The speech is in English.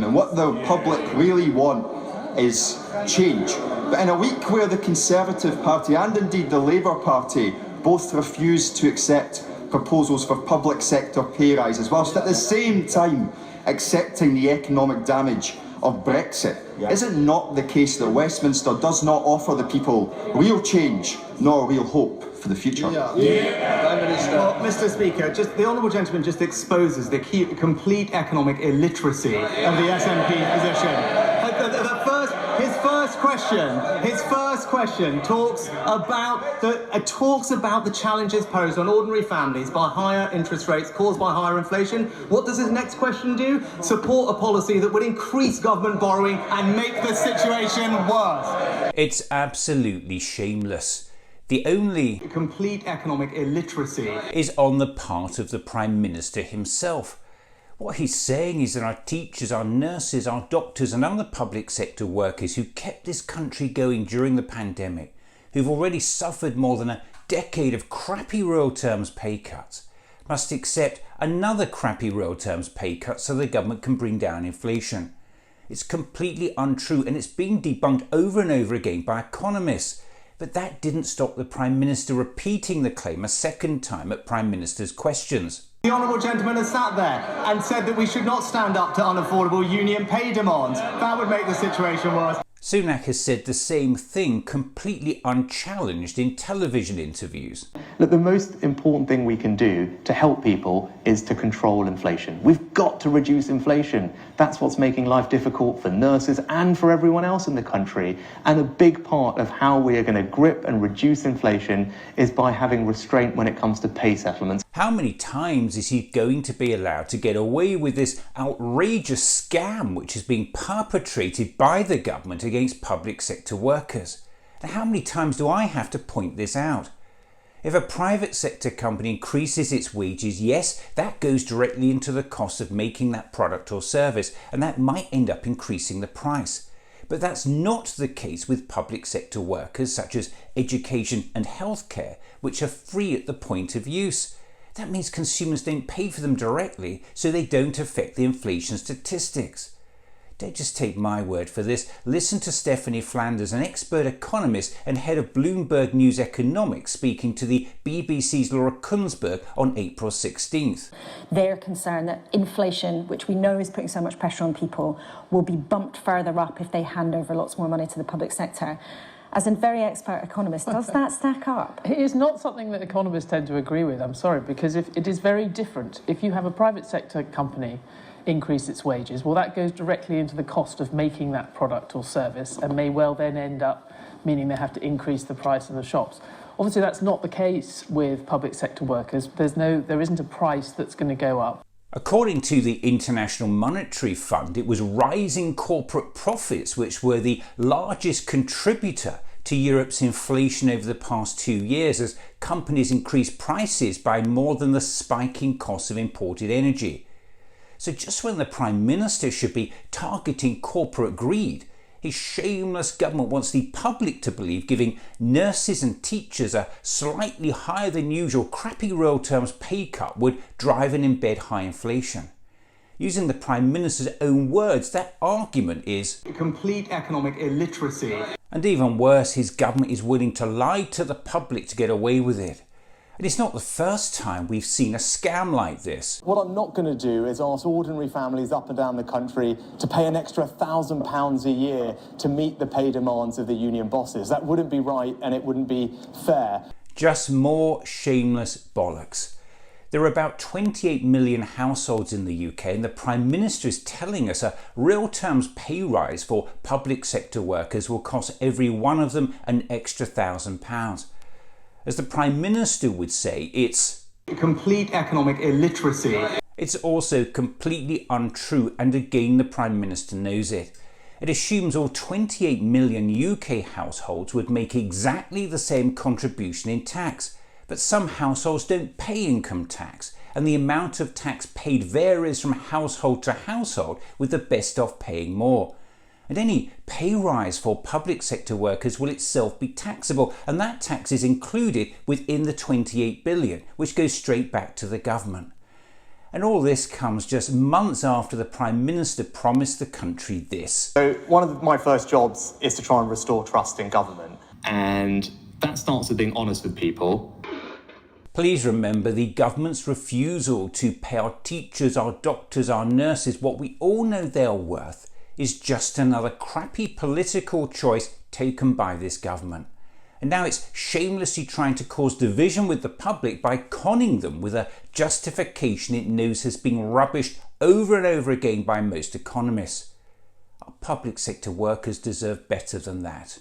and what the public really want is change. But in a week where the Conservative Party and indeed the Labour Party both refused to accept proposals for public sector pay rises, whilst at the same time accepting the economic damage of Brexit, is it not the case that Westminster does not offer the people real change nor real hope for the future? Prime Minister. Well, Mr. Speaker, just the honourable gentleman just exposes the complete economic illiteracy of the SNP position. His first question talks about the challenges posed on ordinary families by higher interest rates caused by higher inflation. What does his next question do? Support a policy that would increase government borrowing and make the situation worse. It's absolutely shameless. The only complete economic illiteracy is on the part of the Prime Minister himself. What he's saying is that our teachers, our nurses, our doctors and other public sector workers who kept this country going during the pandemic, who've already suffered more than a decade of crappy real terms pay cuts, must accept another crappy real terms pay cut so the government can bring down inflation. It's completely untrue and it's been debunked over and over again by economists. But that didn't stop the Prime Minister repeating the claim a second time at Prime Minister's questions. The honourable gentleman has sat there and said that we should not stand up to unaffordable union pay demands. That would make the situation worse. Sunak has said the same thing completely unchallenged in television interviews. Look, the most important thing we can do to help people is to control inflation. We've got to reduce inflation. That's what's making life difficult for nurses and for everyone else in the country. And a big part of how we are going to grip and reduce inflation is by having restraint when it comes to pay settlements. How many times is he going to be allowed to get away with this outrageous scam which is being perpetrated by the government against public sector workers? And how many times do I have to point this out? If a private sector company increases its wages, yes, that goes directly into the cost of making that product or service, and that might end up increasing the price. But that's not the case with public sector workers such as education and healthcare, which are free at the point of use. That means consumers don't pay for them directly, so they don't affect the inflation statistics. Don't just take my word for this. Listen to Stephanie Flanders, an expert economist and head of Bloomberg News Economics, speaking to the BBC's Laura Kunsberg on April 16th. They're concerned that inflation, which we know is putting so much pressure on people, will be bumped further up if they hand over lots more money to the public sector. As a very expert economist, does that stack up? It is not something that economists tend to agree with, I'm sorry, because it is very different. If you have a private sector company increase its wages, well, that goes directly into the cost of making that product or service and may well then end up meaning they have to increase the price in the shops. Obviously, that's not the case with public sector workers. There isn't a price that's going to go up. According to the International Monetary Fund, it was rising corporate profits which were the largest contributor to Europe's inflation over the past 2 years as companies increased prices by more than the spiking cost of imported energy. So just when the Prime Minister should be targeting corporate greed, his shameless government wants the public to believe giving nurses and teachers a slightly higher than usual crappy real terms pay cut would drive and embed high inflation. Using the Prime Minister's own words, that argument is complete economic illiteracy. And even worse, his government is willing to lie to the public to get away with it. And it's not the first time we've seen a scam like this. What I'm not going to do is ask ordinary families up and down the country to pay an extra £1,000 a year to meet the pay demands of the union bosses. That wouldn't be right and it wouldn't be fair. Just more shameless bollocks. There are about 28 million households in the UK and the Prime Minister is telling us a real terms pay rise for public sector workers will cost every one of them an extra £1,000. As the Prime Minister would say, it's complete economic illiteracy. It's also completely untrue, and again the Prime Minister knows it. It assumes all 28 million UK households would make exactly the same contribution in tax, but some households don't pay income tax, and the amount of tax paid varies from household to household, with the best off paying more. And any pay rise for public sector workers will itself be taxable, and that tax is included within the 28 billion, which goes straight back to the government. And all this comes just months after the Prime Minister promised the country this. So one of my first jobs is to try and restore trust in government. And that starts with being honest with people. Please remember the government's refusal to pay our teachers, our doctors, our nurses what we all know they're worth is just another crappy political choice taken by this government. And now it's shamelessly trying to cause division with the public by conning them with a justification it knows has been rubbished over and over again by most economists. Our public sector workers deserve better than that.